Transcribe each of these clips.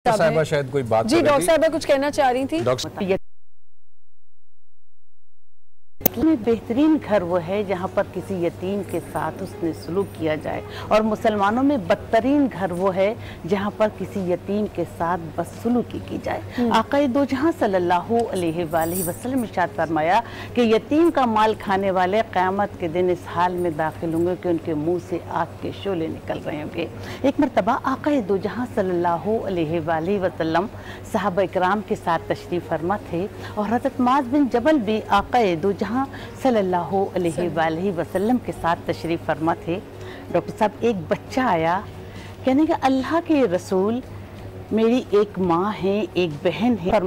साहिबा शायद कोई बात जी, डॉक्टर साहिबा कुछ कहना चाह रही थी। बेहतरीन घर वो है जहाँ पर किसी यतीम के साथ उसने सलूक किया जाए, और मुसलमानों में बदतरीन घर वो है जहाँ पर किसी यतीम के साथ बदसलूकी की जाए। आक़ाए दो जहाँ सल्लल्लाहु अलैहि वसल्लम इरशाद फरमाया कि यतीम का माल खाने वाले क़यामत के दिन इस हाल में दाखिल होंगे कि उनके मुंह से आग के शोले निकल रहे होंगे। एक मरतबा आक़ाए दो जहाँ सल्लल्लाहु अलैहि वसल्लम सहाबा इकराम के साथ तशरीफ़ फरमा थे, और हज़रत मुआज़ बिन जबल भी आक़ाए दो जहाँ सल्लल्लाहु अलैहि वसल्लम के साथ तशरीफ़ फरमा थे। डॉक्टर साहब, एक बच्चा आया, कहने का अल्लाह के रसूल, मेरी एक माँ है, एक बहन है,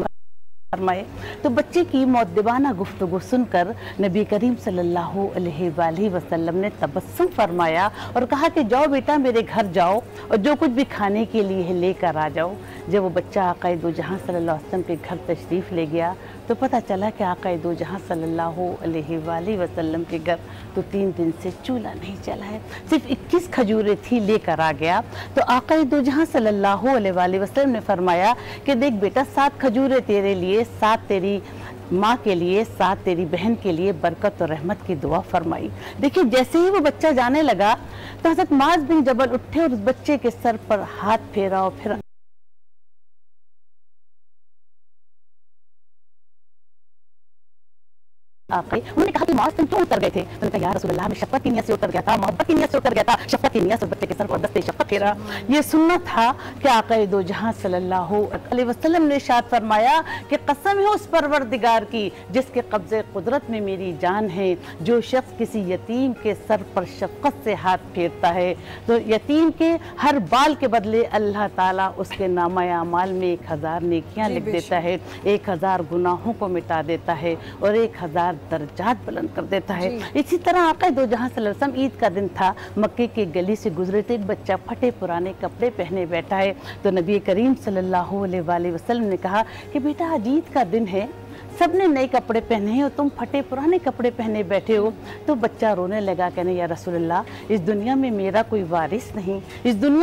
फरमाए। तो बच्चे की मुअद्दिबाना गुफ्तगू सुनकर नबी करीम सल्लल्लाहु अलैहि वसल्लम ने तबस्सुम फरमाया और कहा कि जाओ बेटा, मेरे घर जाओ और जो कुछ भी खाने के लिए है लेकर आ जाओ। जब वो बच्चा आक़ाए दो जहाँ सल्लल्लाहु अलैहि वसल्लम के घर तशरीफ़ ले गया तो पता चला कि आक़ाए दो जहाँ सल्लल्लाहु अलैहि वसल्लम के घर तो 3 दिन से चूल्हा नहीं चला है, सिर्फ 21 खजूरें थी, लेकर आ गया। तो आक़ाए दो जहाँ सल्लल्लाहु अलैहि वसल्लम ने फरमाया कि देख बेटा, 7 खजूरें तेरे लिए, 7 तेरी माँ के लिए, 7 तेरी बहन के लिए, बरकत और रहमत की दुआ फरमाई। देखिए, जैसे ही वो बच्चा जाने लगा तो हज़रत मुआज़ बिन जबल उठे और उस बच्चे के सर पर हाथ फेरा और फिर उन्होंने कहा कि मुआज़ तुम क्यों उतर गए थे? उन्होंने कहा, या रसूलल्लाह, मैं शफ़क़त की नियत से उतर गया था, मोहब्बत की नियत से उतर गया था, शफ़क़त की नियत से बच्चे के सर पर दस्ते शफ़क़त फेरा। ये सुन्नत था कि आक़ाए दो जहाँ सल्लल्लाहु अलैहि वसल्लम ने इरशाद फरमाया कि कसम है उस परवरदिगार की जिसके कब्ज़े कुदरत में मेरी जान है, जो शख्स किसी यतीम के सर पर शफ़क़त से हाथ फेरता है तो यतीम के हर बाल के बदले अल्लाह ताला उसके नामा अमाल में 1000 नेकियां लिख देता है, 1000 गुनाहों को मिटा देता है और 1000 दर्जात बुलंद कर देता है। इसी तरह आक़ाए दो जहाँ सल्लल्लाहु अलैहि वसल्लम, ईद का दिन था, मक्के की गली से गुजरे थे, एक बच्चा फटे पुराने कपड़े पहने बैठा है। तो नबी करीम सल्लल्लाहु अलैहि वसल्लम ने कहा कि बेटा, आज ईद का दिन है, सबने नए कपड़े पहने हैं और तुम फटे पुराने कपड़े पहने बैठे हो। तो बच्चा रोने लगा, कहने या रसूलल्लाह, इस दुनिया में मेरा कोई वारिस नहीं, इस दुनिया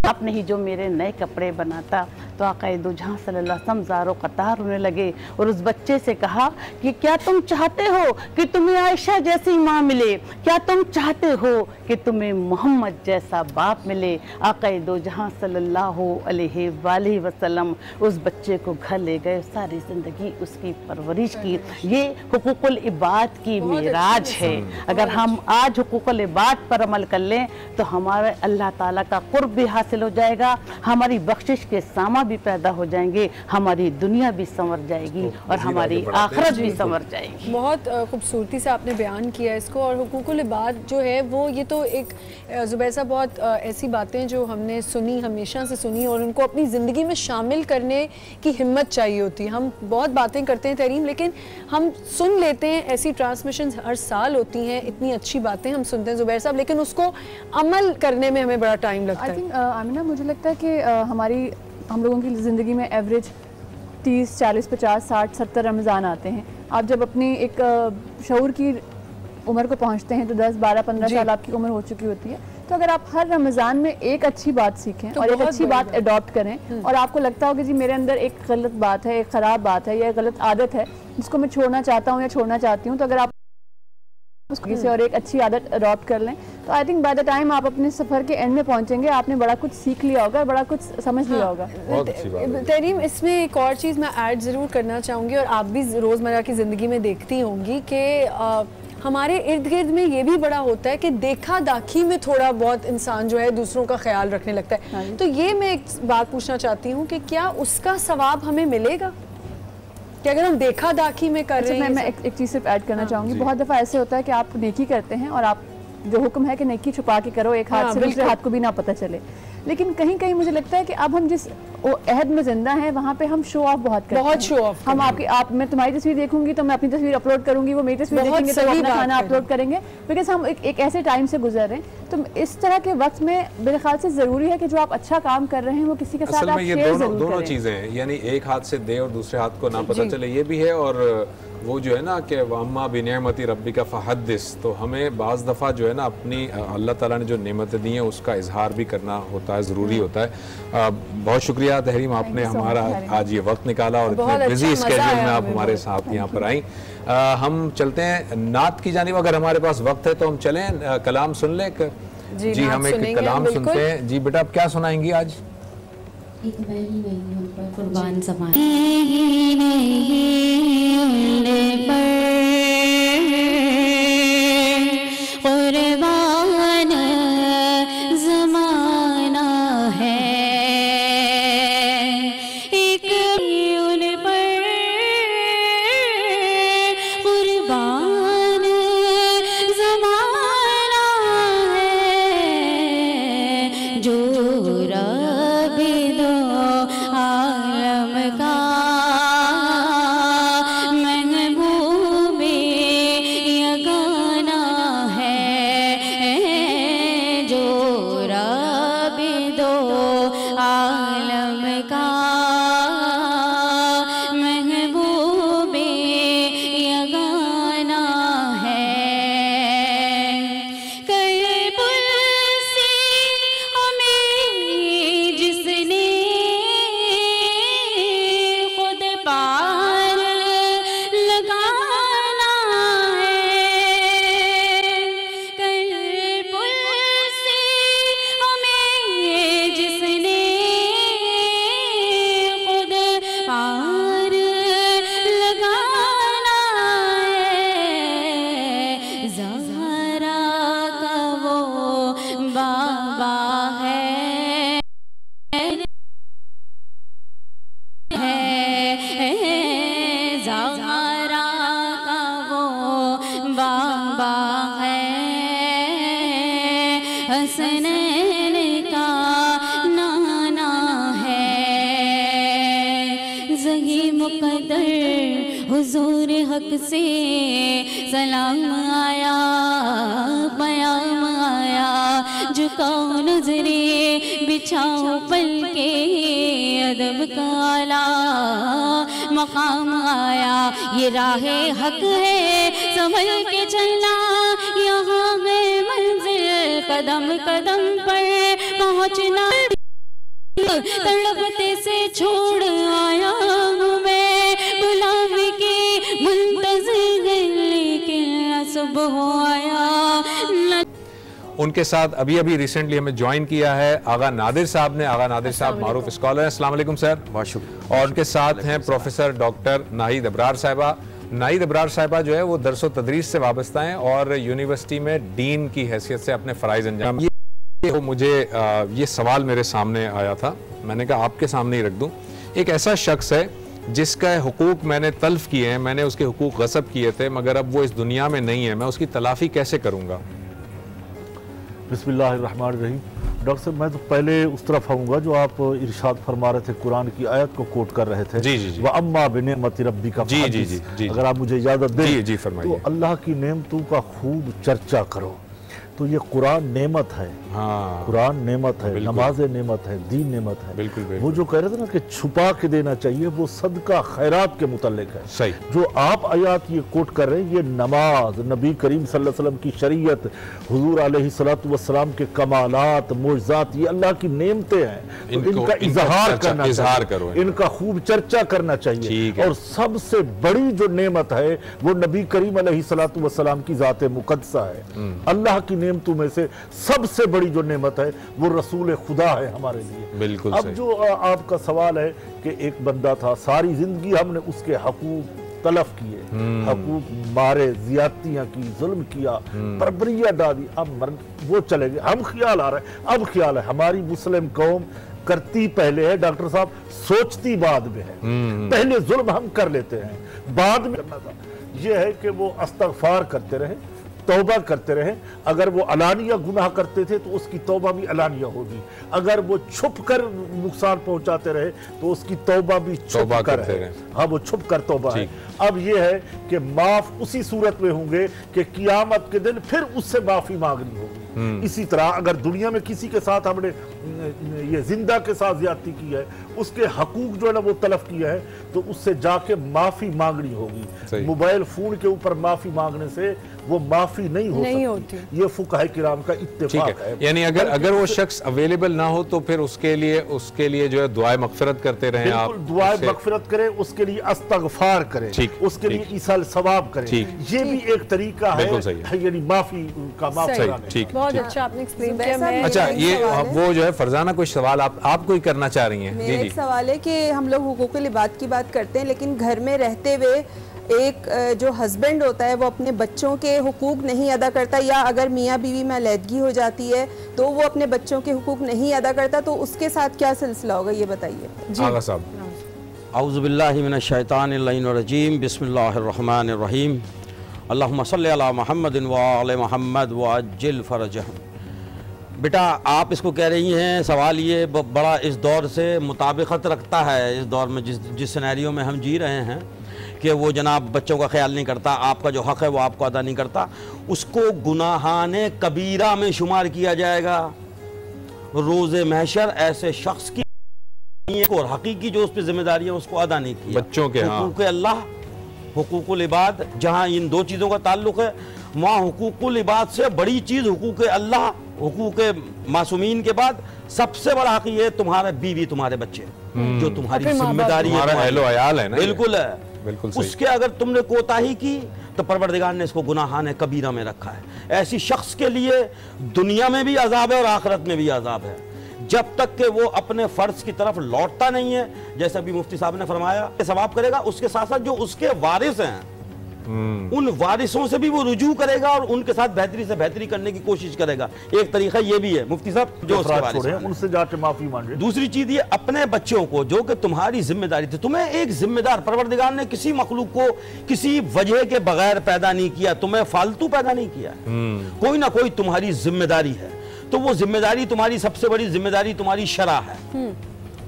आप नहीं जो मेरे नए कपड़े बनाता। तो आक़ाए दो जहाँ सल्लल्लाहु अलैहि वसल्लम ज़ारो क़तार होने लगे और उस बच्चे से कहा कि क्या तुम चाहते हो कि तुम्हें आयशा जैसी माँ मिले? क्या तुम चाहते हो कि तुम्हें मोहम्मद जैसा बाप मिले? आक़ाए दो जहाँ सल्लल्लाहु अलैहि वसल्लम उस बच्चे को घर ले गए, सारी ज़िंदगी उसकी परवरिश की। ये हुकूकुल इबाद की मेराज है। अगर हम आज हुकूकुल इबाद पर अमल कर लें तो हमारे अल्लाह ताला का कुर्ब भी हासिल हो जाएगा, हमारी बख्शिश के सामा भी पैदा हो जाएंगे, हमारी दुनिया भी संवर जाएगी और हमारी आखिरत भी संवर जाएगी। बहुत खूबसूरती से आपने बयान किया इसको। और हुकूकुल इबाद जो है वो, ये तो एक ज़ुबैर साहब, बहुत ऐसी बातें जो हमने सुनी, हमेशा से सुनी, और उनको अपनी ज़िंदगी में शामिल करने की हिम्मत चाहिए होती है। हम बहुत बातें करते हैं तहरीम, लेकिन हम सुन लेते हैं, ऐसी ट्रांसमिशन हर साल होती हैं, इतनी अच्छी बातें हम सुनते हैं ज़ुबैर साहब, लेकिन उसको अमल करने में हमें बड़ा टाइम लगता है। आमिना, मुझे लगता है कि हम लोगों की ज़िंदगी में एवरेज 30, 40, 50, 60, 70 रमज़ान आते हैं। आप जब अपनी एक शऊर की उम्र को पहुंचते हैं तो 10, 12, 15 साल आपकी उम्र हो चुकी होती है। तो अगर आप हर रमज़ान में एक अच्छी बात सीखें तो और एक अच्छी बात अडॉप्ट करें, और आपको लगता हो कि जी मेरे अंदर एक गलत बात है, एक ख़राब बात है या एक गलत आदत है जिसको मैं छोड़ना चाहता हूँ या छोड़ना चाहती हूँ, तो अगर आप से और एक अच्छी आदत अडॉप्ट कर लें तो I think by the time आप अपने सफ़र के एंड में पहुंचेंगे, आपने बड़ा कुछ सीख लिया होगा, बड़ा कुछ समझ लिया होगा। तहरीम, इसमें एक और चीज़ मैं ऐड ज़रूर करना चाहूँगी, और आप भी रोज़मर्रा की ज़िंदगी में देखती होंगी कि हमारे इर्द गिर्द में ये भी बड़ा होता है कि देखा दाखी में थोड़ा बहुत इंसान जो है दूसरों का ख्याल रखने लगता है। तो ये मैं एक बात पूछना चाहती हूँ कि क्या उसका सवाब हमें मिलेगा कि अगर हम देखा दाखी में कर रहे हैं? मैं एक चीज़ सिर्फ ऐड करना चाहूँगी। बहुत दफ़ा ऐसे होता है कि आप नेकी करते हैं और आप जो हुक्म है कि नेकी छुपा के करो, एक हाथ से दूसरे हाथ को भी ना पता चले, लेकिन कहीं कहीं मुझे लगता है कि अब हम जिस वो अहद में जिंदा हैं, वहाँ पे हम शो ऑफ बहुत करते हैं। बहुत शो ऑफ हम मैं तुम्हारी तस्वीर देखूंगी तो मैं अपनी तस्वीर अपलोड करूंगी, वो मेरी तस्वीर देखेंगे तो अपना खाना अपलोड करेंगे, बिकॉज हम एक ऐसे टाइम से गुजर रहे हैं। तो इस तरह के वक्त में मेरे ख्याल से जरूरी है कि जो आप अच्छा काम कर रहे हैं वो किसी के साथ आप शेयर जरूर करें। दोनों चीजें हैं, यानी एक हाथ से दे और दूसरे हाथ को ना पता चले, ये भी है। और वो जो है ना कि वम्मा बिनिअमति रब्बी का फ़हद्दिस, तो हमें बाज़ दफ़ा जो है ना अपनी अल्लाह ताला ने जो नेमतें दी हैं उसका इजहार भी करना होता है, ज़रूरी होता है। बहुत शुक्रिया तहरीम, आपने हमारा आज ये वक्त निकाला और इतने बिजी स्केड्यूल में आप हमारे साथ यहाँ पर आई। हम चलते हैं नात की जानिब, अगर हमारे पास वक्त है तो हम चलें, कलाम सुन लें। जी हम एक कलाम सुनते हैं। जी बेटा, आप क्या सुनाएंगी आज? एक वही नहीं उन पर कुर्बान ज़माना कुर्बान ज़माना है, एक उन पर कुर्बान ज़माना है, जो हुजूर हक से सलाम आया, पयाम आया, झुकाओ नजरे बिछाओ पल के अदब का आला मकाम आया। ये राहे हक है संभल के चलना, यहाँ है मंजिल कदम कदम पर पहुँचना। तड़पते से छोड़ आया हूँ मैं गुलामी की मुंतज़िर, लेकिन सुबह आया। उनके साथ अभी अभी रिसेंटली हमें ज्वाइन किया है आगा नादिर साहब ने। आगा नादिर साहब मारूफ स्कॉलर हैं। अस्सलाम वालेकुम सर। बहुत शुक्रिया। और उनके साथ हैं प्रोफेसर डॉक्टर नाहिद अबरार साहिबा। नाहिद अबरार साहिबा जो है वो दरस व तदरीस से वाबस्ता हैं और यूनिवर्सिटी में डीन की हैसियत से अपने फ़राइज़ अंजाम। ये मुझे ये सवाल मेरे सामने आया था, मैंने कहा आपके सामने ही रख दूं। एक ऐसा शख्स है जिसका हुकूक मैंने तल्फ किए हैं, मैंने उसके हुकूक गसब किए थे, मगर अब वो इस दुनिया में नहीं है, मैं उसकी तलाफ़ी कैसे करूँगा? बिस्मिल्लाहिर्रहमानिर्रहीम। डॉक्टर साहब, मैं तो पहले उस तरफ आऊँगा जो आप इरशाद फरमा रहे थे, कुरान की आयत को कोट कर रहे थे। जी जी जी। व अम्मा बिनिअमति रब्बी का। जी जी जी जी। अगर आप मुझे इजाज़त दें जी जी फरमाइए। तो अल्लाह की नेमतों का खूब चर्चा करो। तो ये कुरान नेमत है। हाँ, कुरान नेमत है, नमाज नेमत है, दीन नेमत है। बिल्कुल बिल्कुल। वो जो कह रहे थे ना कि छुपा के देना चाहिए, वो सदका खैरात के मुतल्लिक है। सही। जो आप आयात ये कोट कर रहे हैं, ये नमाज, नबी करीम सल्लल्लाहु अलैहि वसल्लम की शरीयत, हुजूर अलैहिस्सलातु वस्सलाम के कमालात, मुअज़्ज़ात, ये अल्लाह की नेमतें हैं। तो इनका इजहार करना चाहिए, इनका खूब चर्चा करना चाहिए। और सबसे बड़ी जो नेमत है वो नबी करीम अलैहिस्सलातु वस्सलाम की ज़ात मुक़द्दसा है। अल्लाह की नेमतों में से सबसे बड़ी जो नेमत है वो रसूल खुदा है हमारे लिए। बिल्कुल। अब जो आपका सवाल है कि एक बंदा था, सारी जिंदगी हमने उसके हकूक तलफ किए, हकूक मारे, ज्यादतियां की, जुल्म किया, बर्बरियत डाली, अब वो चले गए। हम ख्याल आ रहा है, अब ख्याल है हमारी मुस्लिम कौम करती पहले है डॉक्टर साहब, सोचती बाद में है। पहले जुल्म हम कर लेते हैं, बाद में करना था। यह है कि वो इस्तग़फ़ार करते रहे, तौबा करते रहे। अगर वो अलानिया गुनाह करते थे तो उसकी तौबा भी अलानिया होगी, अगर वो छुप कर नुकसान पहुंचाते रहे तो उसकी तौबा भी छुप कर है। हाँ, वो छुप कर तौबा है। अब ये है कि माफ उसी सूरत में होंगे कि कियामत के दिन फिर उससे माफी मांगनी होगी। इसी तरह अगर दुनिया में किसी के साथ हमने ये जिंदा के साथ ज्यादती की है, उसके हकूक जो है ना वो तलफ किया है, तो उससे जाके माफी मांगनी होगी। मोबाइल फोन के ऊपर माफी मांगने से वो माफी नहीं होती। ये फुकाहे किराम का इत्तेफाक है। यानी अगर वो शख्स अवेलेबल ना हो तो फिर उसके लिए जो है दुआए मगफिरत करते रहें आप, दुआए मगफिरत करें, उसके लिए अस्तगफार करें, उसके लिए ईसाल सवाब करें। ये भी एक तरीका है, यानी माफी का माफ कराना। बहुत अच्छा आपने एक्सप्लेन किया। अच्छा, ये वो जो है फरजाना कोई सवाल आप कोई करना चाह रही हैं? मेरा एक सवाल है कि हम लोग हुकूकुल इबाद की बात करते हैं, लेकिन घर में रहते हुए एक जो हस्बैंड होता है वो अपने बच्चों के हुकूक नहीं अदा करता, या अगर मियाँ बीवी में अलहदगी हो जाती है तो वो अपने बच्चों के हुकूक नहीं अदा करता, तो उसके साथ क्या सिलसिला होगा, ये बताइए। आगा साहब। औज़ु बिल्लाहि मिनश शैतानिर रजीम, बिस्मिल्लाहिर रहमानिर रहीम, अल्लाहुम्मा सल्लि अला मुहम्मदिन व आले मुहम्मद व अज्जिल फरजहम। बेटा, आप इसको कह रही हैं, सवाल ये बड़ा इस दौर से मुताबिकत रखता है, इस दौर में जिस सिनेरियो में हम जी रहे हैं कि वो जनाब बच्चों का ख्याल नहीं करता, आपका जो हक़ है वो आपको अदा नहीं करता, उसको गुनाहाने कबीरा में शुमार किया जाएगा। रोज़े महशर ऐसे शख्स की और हकीकी जो उस पर जिम्मेदारी है उसको अदा नहीं किया। बच्चों के हुकूक अल्लाह, हुकूकुल इबाद, जहाँ इन दो चीज़ों का ताल्लुक़ है, वहाँ हुकूकुल इबाद से बड़ी चीज़ हुकूक अल्लाह, हुकूक मासूमीन के बाद सबसे बड़ा हक़ ये तुम्हारे बीवी, तुम्हारे बच्चे, जो तुम्हारी जिम्मेदारी है। बिल्कुल है, बिल्कुल सही। उसके अगर तुमने कोताही की तो परवरदिगार ने इसको गुनाहाने कबीरा में रखा है। ऐसी शख्स के लिए दुनिया में भी अजाब है और आखिरत में भी अजाब है, जब तक कि वो अपने फर्ज की तरफ लौटता नहीं है। जैसा भी मुफ्ती साहब ने फरमाया, सवाब करेगा, उसके साथ साथ जो उसके वारिस हैं उन वारिसों से भी वो रुजू करेगा और उनके साथ बेहतरी से बेहतरी करने की कोशिश करेगा। एक तरीका ये भी है मुफ्ती साहब, जो उसके वारिस हैं उनसे जाके माफी मांगे। दूसरी चीज ये, अपने बच्चों को, जो कि तुम्हारी जिम्मेदारी थी, तुम्हें एक जिम्मेदार, परवरदिगार ने किसी मखलूक को किसी वजह के बगैर पैदा नहीं किया, तुम्हें फालतू पैदा नहीं किया, कोई ना कोई तुम्हारी जिम्मेदारी है। तो वो जिम्मेदारी, तुम्हारी सबसे बड़ी जिम्मेदारी तुम्हारी शरा है।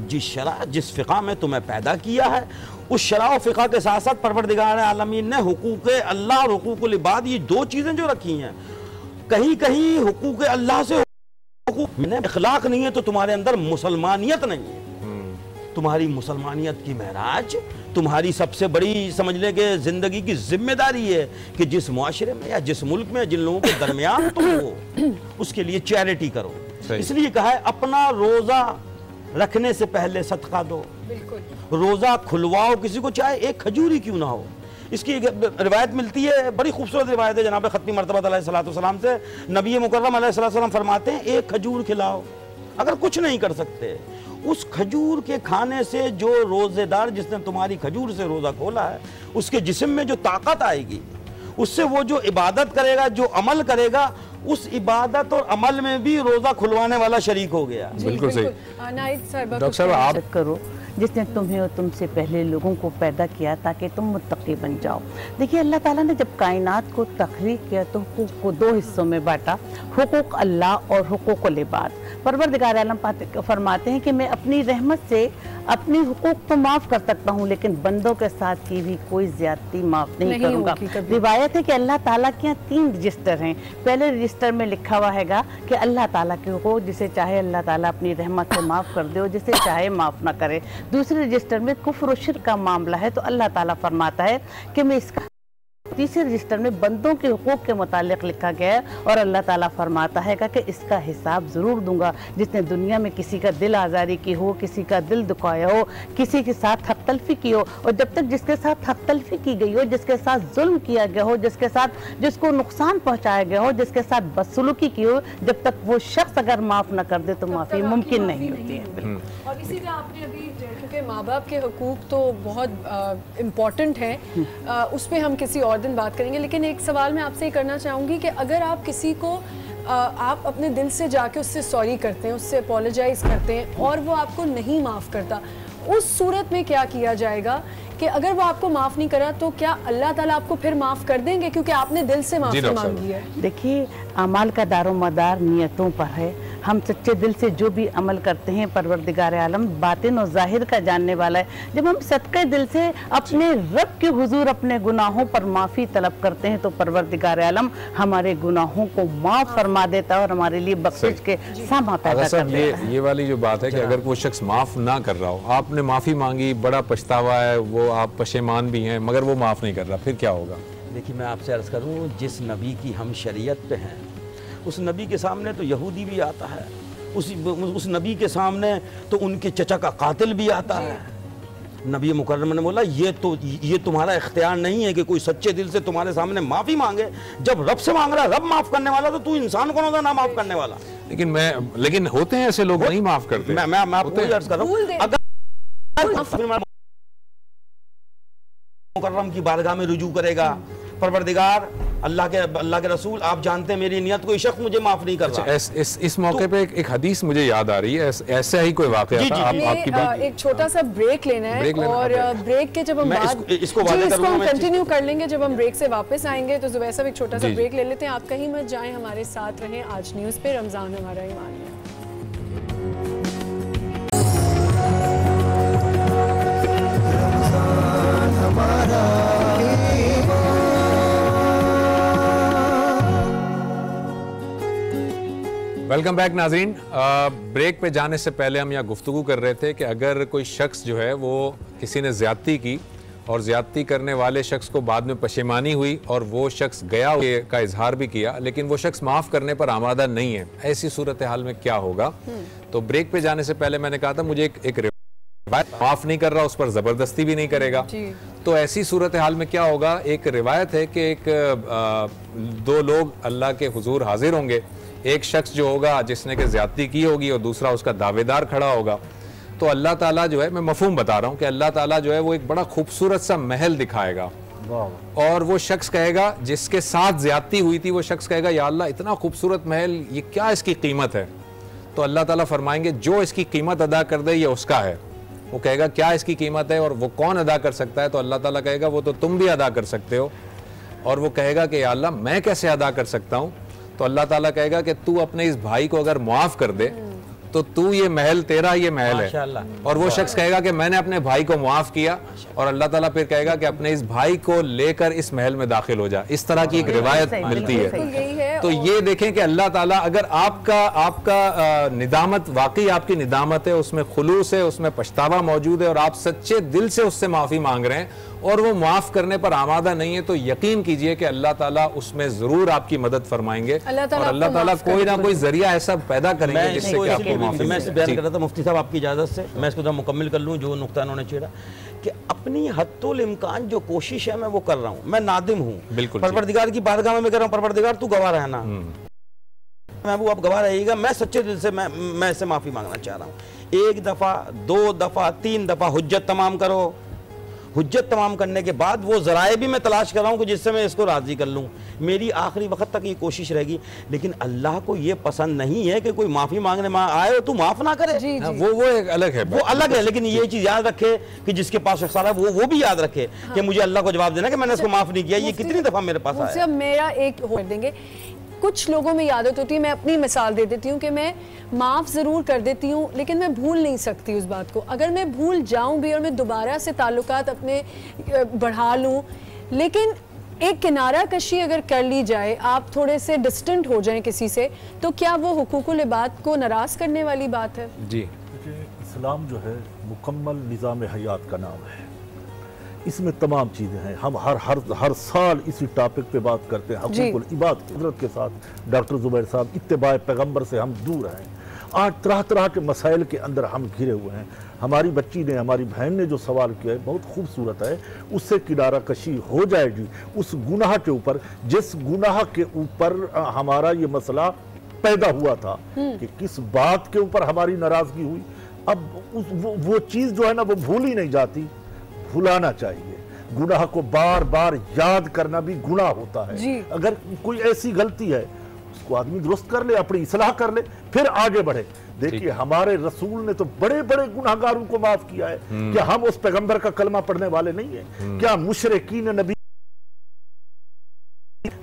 जिस शरा, जिस फिक़ा में तुम्हें पैदा किया है, उस शरा और फिक़ा के साथ साथ परवरदिगार आलमीन ने हुकूक अल्लाह और हुकूकुल इबाद, ये दो चीज़ें जो रखी हैं, कहीं कहीं हुकूक अल्लाह से इखलाक नहीं है तो तुम्हारे अंदर मुसलमानियत नहीं है। तुम्हारी मुसलमानियत की महराज, तुम्हारी सबसे बड़ी समझ ले कि जिंदगी की जिम्मेदारी है कि जिस मुआशरे में या जिस मुल्क में जिन लोगों के दरमियान तुम हो, उसके लिए चैरिटी करो। इसलिए कहा है अपना रोजा रखने से पहले सदका दो, रोजा खुलवाओ किसी को, चाहे एक खजूरी क्यों ना हो। इसकी रिवायत मिलती है, बड़ी खूबसूरत रिवायत है जनाब खत्मी मरतबत अलैहिस्सलाम से। नबी मुकर्रम अलैहिस्सलाम फरमाते हैं, एक खजूर खिलाओ, अगर कुछ नहीं कर सकते, उस खजूर के खाने से जो रोजेदार, जिसने तुम्हारी खजूर से रोजा खोला है, उसके जिस्म में जो ताकत आएगी, उससे वो जो इबादत करेगा, जो अमल करेगा, उस इबादत और अमल में भी रोजा खुलवाने वाला शरीक हो गया। बिल्कुल सही। डॉक्टर साहब, आप करो जिसने तुम्हें और तुमसे पहले लोगों को पैदा किया ताकि तुम मुत्तकी बन जाओ। देखिए, अल्लाह ताला ने जब कायनात को तख्लीक किया तो हुकूक को दो हिस्सों में बांटा, हुकूक अल्लाह और हुकूकुल इबाद। परवरदिगार आलम फरमाते हैं कि मैं अपनी रहमत से अपनी हुकूक तो माफ़ कर सकता हूँ, लेकिन बंदों के साथ की भी कोई ज्यादती माफ़ नहीं करूँगा। रिवायत है कि अल्लाह ताला के यहाँ 3 रजिस्टर हैं। पहले रजिस्टर में लिखा हुआ हैगा कि अल्लाह ताला के हुकूक जिसे चाहे अल्लाह ताला अपनी रहमत से माफ़ कर दे और जिसे चाहे माफ़ ना करे। दूसरे रजिस्टर में कुफ्र और शिर्क का मामला है तो अल्लाह ताला फरमाता है कि मैं इसका। तीसरे रजिस्टर में बंदों के हुकूक के मुतालिक लिखा गया है और अल्लाह ताला फरमाता है कि इसका हिसाब ज़रूर दूंगा। जिसने दुनिया में किसी का दिल आज़ारी की हो, किसी का दिल दुखाया हो, किसी के साथ हक तलफी की हो, और जब तक जिसके साथ हक तलफी की गई हो, जिसके साथ जुल्म किया गया हो, जिसके साथ जिसको नुकसान पहुँचाया गया हो, जिसके साथ बदसलूकी की हो, जब तक वो शख्स अगर माफ़ न कर दे तो माफ़ी मुमकिन नहीं होती है। और इसी तरह आपने अभी, क्योंकि माँ बाप के हुकूक तो बहुत इम्पॉर्टेंट हैं, उस पर हम किसी और दिन बात करेंगे, लेकिन एक सवाल मैं आपसे ये करना चाहूँगी कि अगर आप किसी को आप अपने दिल से जाके उससे सॉरी करते हैं, उससे अपोलोजाइज़ करते हैं और वो आपको नहीं माफ़ करता, उस सूरत में क्या किया जाएगा कि अगर वो आपको माफ़ नहीं करा तो क्या अल्लाह ताला आपको फिर माफ़ कर देंगे क्योंकि आपने दिल से माफ़ी मांगी है? देखिए, अमाल का दारोमदार नियतों पर है। हम सच्चे दिल से जो भी अमल करते हैं, परवरदिगार आलम बातिन और जाहिर का जानने वाला है। जब हम सच्चे दिल से अपने रब के हुजूर अपने गुनाहों पर माफ़ी तलब करते हैं तो परवरदिगार आलम हमारे गुनाहों को माफ़ फरमा देता है और हमारे लिए बख्शिश के सामा पैदा कर देता है। ये वाली जो बात है कि अगर कोई शख्स माफ़ ना कर रहा हो, आपने माफ़ी मांगी, बड़ा पछतावा है, वो आप पशेमान भी हैं, मगर वो माफ़ नहीं कर रहा, फिर क्या होगा? देखिए, मैं आपसे अर्ज़ करूँ, जिस नबी की हम शरीयत पे हैं उस नबी के सामने तो यहूदी भी आता है, उस नबी के सामने तो उनके चचा का कातिल भी आता है। नबी मुकर्रम ने बोला ये तुम्हारा इख्तियार नहीं है कि कोई सच्चे दिल से तुम्हारे सामने माफ़ी मांगे। जब रब से मांग रहा, रब माफ़ करने वाला, तो तू इंसान कौन होता ना माफ़ करने वाला? लेकिन होते हैं ऐसे लोग नहीं माफ़ करते। मैं आपको अर्ज़ कर रहा हूँ, अगर मुकर्रम की बारगाह में रुजू करेगा, परवरदिगार अल्लाह के रसूल, आप जानते हैं मेरी नियत, कोई शख्स मुझे माफ नहीं कर रहा। इस मौके पे एक हदीस मुझे याद आ रही है, ऐसा ही कोई वाकया था। आपकी बात, एक छोटा सा ब्रेक लेना है और ब्रेक के जब हम इसको कंटिन्यू कर लेंगे, जब हम ब्रेक से वापस आएंगे तो जुबैर साहब एक छोटा सा ब्रेक ले लेते हैं। आप कहीं मत जाएं, हमारे साथ रहें। आज न्यूज़ पे रमजान हमारा ईमान है। वेलकम बैक नाज़रीन। ब्रेक पे जाने से पहले हम यहाँ गुफ्तगू कर रहे थे कि अगर कोई शख्स जो है वो किसी ने ज़्यादती की और ज़्यादती करने वाले शख्स को बाद में पशेमानी हुई और वो शख्स गया का इजहार भी किया, लेकिन वो शख्स माफ़ करने पर आमादा नहीं है, ऐसी सूरत हाल में क्या होगा? तो ब्रेक पे जाने से पहले मैंने कहा था मुझे एक माफ़ नहीं कर रहा, उस पर ज़बरदस्ती भी नहीं करेगा, तो ऐसी सूरत हाल में क्या होगा? एक रिवायत है कि दो लोग अल्लाह के हुजूर हाजिर होंगे। एक शख्स जो होगा जिसने के ज़्यादती की होगी और दूसरा उसका दावेदार खड़ा होगा। तो अल्लाह ताला जो है, मैं मफहूम बता रहा हूँ कि अल्लाह ताला जो है वो एक बड़ा खूबसूरत सा महल दिखाएगा और वो शख्स कहेगा जिसके साथ ज़्यादती हुई थी, वो शख्स कहेगा या अल्लाह इतना खूबसूरत महल, ये क्या इसकी कीमत है? तो अल्लाह ताला फरमाएंगे जो इसकी कीमत अदा कर दे ये उसका है। वो कहेगा क्या इसकी कीमत है और वो कौन अदा कर सकता है? तो अल्लाह ताला कहेगा वो तो तुम भी अदा कर सकते हो। और वो कहेगा कि या अल्लाह मैं कैसे अदा कर सकता हूँ? तो अल्लाह ताला कहेगा कि तू अपने इस भाई को अगर मुआफ कर दे तो तू, ये महल तेरा, ये महल है। और वो शख्स कहेगा कि मैंने अपने भाई को मुआफ किया और अल्लाह ताला फिर कहेगा कि अपने इस भाई को लेकर इस महल में दाखिल हो जा। इस तरह की एक रिवायत मिलती है। तो ये देखें कि अल्लाह ताला, अगर आपका निदामत वाकई आपकी निदामत है, उसमें खुलूस है, उसमें पछतावा मौजूद है और आप सच्चे दिल से उससे माफ़ी मांग रहे हैं और वो माफ़ करने पर आमादा नहीं है, तो यकीन कीजिए कि अल्लाह ताला उसमें ज़रूर आपकी मदद फरमाएंगे और अल्लाह ताला कोई ना कोई जरिया ऐसा पैदा करेंगे जिससे कि आपको माफ़ी। मैं बयान कर रहा था मुफ्ती साहब, आपकी इजाज़त से मैं इसको मुकम्मल कर लूँ जो नुक्ता उन्होंने छेड़ा कि अपनी हद्दुल इम्कान जो कोशिश है मैं वो कर रहा हूँ। मैं नादिम हूँ, बिल्कुल परवरदिगार की बारगाह में मैं कह रहा हूँ, परवरदिगार तू गवाह रहना, महबूब आप गवाह रहिएगा, मैं सच्चे दिल से मैं इससे माफ़ी मांगना चाह रहा हूँ। 1 दफ़ा 2 दफ़ा 3 दफ़ा हुज्जत तमाम करो। हुज्जत तमाम करने के बाद वो ज़राए भी मैं तलाश कर रहा हूँ कि जिससे मैं इसको राज़ी कर लूँ। मेरी आखिरी वक्त तक ये कोशिश रहेगी, लेकिन अल्लाह को ये पसंद नहीं है कि कोई माफ़ी मांगने में आए तो माफ़ ना करे। वो एक अलग है, वो अलग है। लेकिन ये चीज़ याद रखे कि जिसके पास सारा वो भी याद रखे कि मुझे अल्लाह को जवाब देना कि मैंने इसको माफ़ नहीं किया। ये कितनी दफ़ा मेरे पास आया। मेरा एक हो देंगे, कुछ लोगों में आदत होती है, मैं अपनी मिसाल दे देती हूँ कि मैं माफ़ ज़रूर कर देती हूँ लेकिन मैं भूल नहीं सकती उस बात को। अगर मैं भूल जाऊँ भी और मैं दोबारा से ताल्लुकात अपने बढ़ा लूँ, लेकिन एक किनारा कशी अगर कर ली जाए, आप थोड़े से डिस्टेंट हो जाएं किसी से, तो क्या वो हुकूकुल इबाद को नाराज़ करने वाली बात है? जी, इस्लाम जो है मुकम्मल निज़ाम हयात का नाम है। इसमें तमाम चीज़ें हैं। हम हर साल इसी टॉपिक पे बात करते हैं, हुकूकुल इबाद की हज़रत के साथ। डॉक्टर ज़ुबैर साहब, इत्तिबाए पैगम्बर से हम दूर हैं। आज तरह तरह के मसाइल के अंदर हम घिरे हुए हैं। हमारी बच्ची ने, हमारी बहन ने जो सवाल किया है बहुत खूबसूरत है, उससे किनारा कशी हो जाएगी उस गुनाह के ऊपर जिस गुनाह के ऊपर हमारा ये मसला पैदा हुआ था कि किस बात के ऊपर हमारी नाराज़गी हुई। अब वो चीज़ जो है ना वो भूल ही नहीं जाती, भुलाना चाहिए। गुनाह को बार बार याद करना भी गुनाह होता है। अगर कोई ऐसी गलती है उसको आदमी दुरुस्त कर ले, अपनी इस्लाह कर ले, फिर आगे बढ़े। देखिए हमारे रसूल ने तो बड़े बड़े गुनाहगारों को माफ किया है। क्या हम उस पैगंबर का कलमा पढ़ने वाले नहीं है? क्या मुशरिकीन नबी,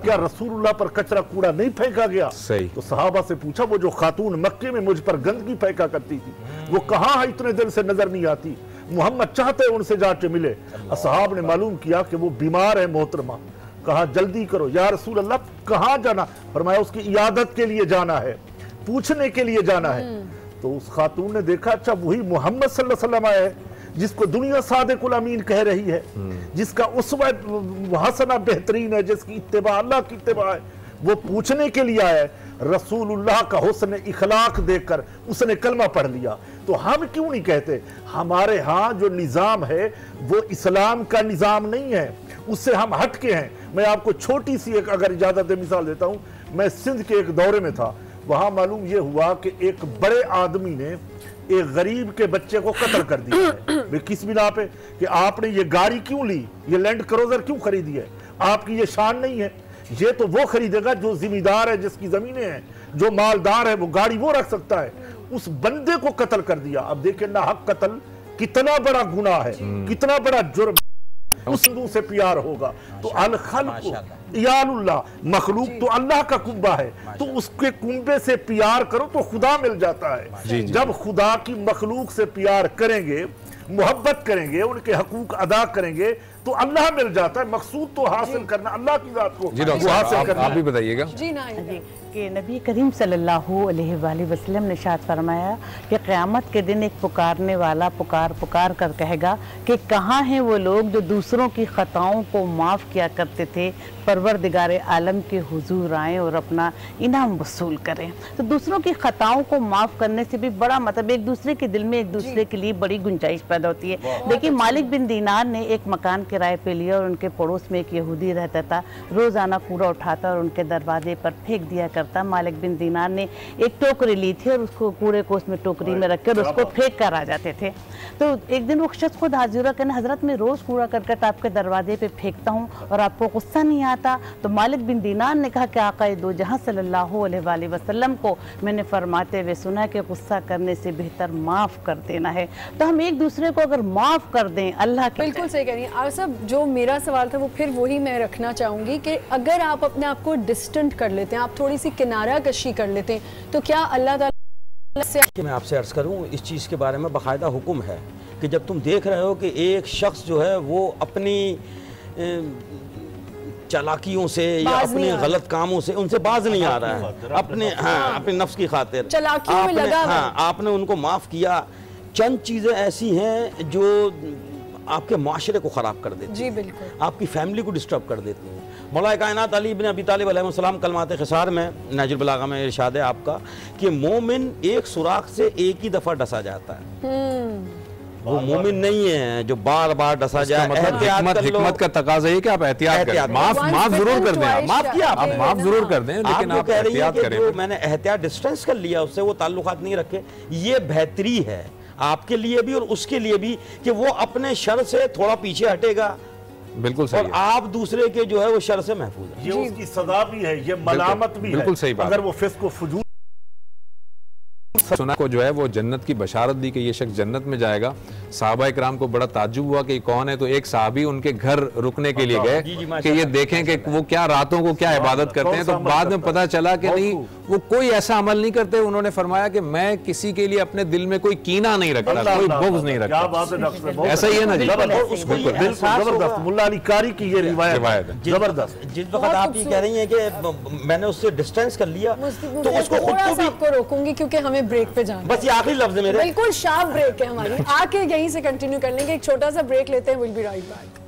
क्या रसूलुल्लाह पर कचरा कूड़ा नहीं फेंका गया? सही। तो सहाबा से पूछा, वो जो खातून मक्के में मुझ पर गंदगी फेंका करती थी, वो कहाँ है? इतने दिन से नजर नहीं आती। मोहम्मद चाहते उनसे जाके मिले। असहाब ने मालूम किया कि वो बीमार है मोहतरमा। कहा जल्दी करो या रसूल अल्लाह, कहाँ जाना? फरमाया उसकी इयादत के लिए जाना है, पूछने के लिए जाना है। तो उस खातून ने देखा, अच्छा वही मोहम्मद सल्लल्लाहु अलैहि वसल्लम है जिसको दुनिया सादिकुल अमीन कह रही है, जिसका उसवा हसना बेहतरीन है, जिसकी इत्तिबा अल्लाह की इत्तिबा है, वो पूछने के लिए आया है। रसूलुल्लाह का हुस्न इखलाक देखकर उसने कलमा पढ़ लिया। तो हम क्यों नहीं कहते? हमारे यहाँ जो निज़ाम है वो इस्लाम का निज़ाम नहीं है, उससे हम हट के हैं। मैं आपको छोटी सी एक अगर इजाजत मिसाल देता हूँ। मैं सिंध के एक दौरे में था, वहाँ मालूम ये हुआ कि एक बड़े आदमी ने एक गरीब के बच्चे को कत्ल कर दिया है। किस बिना पे? कि आपने ये गाड़ी क्यों ली, ये लैंड क्रूजर क्यों खरीदी है? आपकी ये शान नहीं है। ये तो वो खरीदेगा जो जिम्मेदार है, जिसकी जमीनें हैं, जो मालदार है, वो गाड़ी वो रख सकता है। उस बंदे को कत्ल कर दिया। अब देखिए ना, हक कत्ल कितना बड़ा गुनाह है, कितना बड़ा जुर्म। उस हिंदू से प्यार होगा तो अल खल्क़ यालुल्लाह, मखलूक तो अल्लाह का कुंबा है, तो उसके कुंबे से प्यार करो तो खुदा मिल जाता है। जब खुदा की मखलूक से प्यार करेंगे, मोहब्बत करेंगे, उनके हकूक अदा करेंगे तो अल्लाह मिल जाता है। मकसूद तो हासिल करना अल्लाह की जात को हासिल करना। आप भी बताइएगा जी ना कि नबी करीम सल्लल्लाहु अलैहि वसल्लम ने शायद फरमाया कि क़यामत के दिन एक पुकारने वाला पुकार पुकार कर कहेगा कि कहाँ हैं वो लोग जो दूसरों की ख़ताओं को माफ़ किया करते थे, परवरदिगार आलम के हुजूर आएँ और अपना इनाम वसूल करें। तो दूसरों की ख़ताओं को माफ़ करने से भी बड़ा मतलब एक दूसरे के दिल में एक दूसरे के लिए बड़ी गुंजाइश पैदा होती है। देखिए मालिक बिन दीनार ने एक मकान किराए पे लिया और उनके पड़ोस में एक यहूदी रहता था। रोज़ाना कूड़ा उठाता और उनके दरवाजे पर फेंक दिया करता। मालिक बिन दीनार ने एक टोकरी ली थी और उसको कूड़े को उसमें टोकरी में रख कर उसको फेंक कर आ जाते थे। तो एक दिन वो शख्स खुद हाजिर हुआ, कहना हज़रत मैं रोज़ कूड़ा करकट आपके दरवाजे पे फेंकता हूँ और आपको गुस्सा नहीं आता? तो मालिक बिन दीनार ने कहा कि आक़ाए दो जहाँ सल्लल्लाहु अलैहि वसल्लम को मैंने फरमाते हुए सुना कि गुस्सा करने से बेहतर माफ़ कर देना है। तो हम एक दूसरे को अगर माफ़ कर दें अल्लाह के। बिल्कुल सही कह रही हैं। और सब जो मेरा सवाल था वो फिर वही मैं रखना चाहूँगी कि अगर आप अपने आप को डिस्टेंट कर लेते हैं, आप थोड़ी सी किनारा कशी कर लेते हैं, तो क्या अल्लाह ताला से? मैं आपसे अर्ज़ करूँ, इस चीज़ के बारे में बाकायदा हुक्म है कि जब तुम देख रहे हो कि एक शख्स जो है वो अपनी चालाकियों से या अपने गलत कामों से उनसे बाज नहीं आ रहा है, अपने अपने नफ्स की खातिर चालाकियों में लगा हुआ है। आपने उनको माफ़ किया। चंद चीज़ें ऐसी हैं जो आपके माशरे को ख़राब कर देती हैं, जी बिल्कुल, आपकी फैमिली को डिस्टर्ब कर देती हैं। मौला कायनात अली इब्न अबी तालिब अलैहिस्सलाम कलमात ख़िसार में नाजुल बलागा में इरशाद है आपका कि मोमिन एक सुराख से एक ही दफ़ा डसा जाता है। वो मोमिन नहीं है जो बार बार डसा जाए। मतलब हिकमत का तकाज़ा है कि आप एहतियात करें, माफ जरूर कर दें, माफ किया आप माफ जरूर कर दें, लेकिन आप एहतियात करें। जो मैंने एहतियात डिस्टेंस कर लिया उससे वो ताल्लुकात नहीं रखे, ये बेहतरी है आपके लिए भी और उसके लिए भी कि वो अपने शर से थोड़ा पीछे हटेगा। बिल्कुल सही और आप दूसरे के जो है वो शर से महफूज है। ये उसकी सजा भी है, ये मलामत भी है। बिल्कुल सही बात। अगर वो फिस्क व फुजूर सुना को जो है वो जन्नत की बशारत दी कि ये शख्स जन्नत में जाएगा। सहाबा इकराम को बड़ा ताज्जुब हुआ कि कौन है, तो एक साहबी उनके घर रुकने के लिए गए कि ये देखें कि वो क्या रातों को क्या इबादत करते हैं। तो बाद में पता चला कि नहीं, वो कोई ऐसा अमल नहीं करते। उन्होंने फरमाया कि मैं किसी के लिए अपने दिल में कोई कीना नहीं रखता, कोई बुग़्ज़ नहीं रखता। ऐसा ही है ना जी, जबरदस्त। मुल्ला अली कारी की ये रिवायत है, जबरदस्त। जिस वक्त आप ये कह रही हैं कि मैंने उससे डिस्टेंस कर लिया, तो उसको खुद को भी आपको रोकूंगी क्योंकि हमें ब्रेक पे जाना। बस ये आखिरी लफ्ज है मेरे। बिल्कुल शार्प ब्रेक है हमारी, आके यहीं से कंटिन्यू कर लेंगे। एक छोटा सा ब्रेक लेते हैं, विल बी राइट बैक।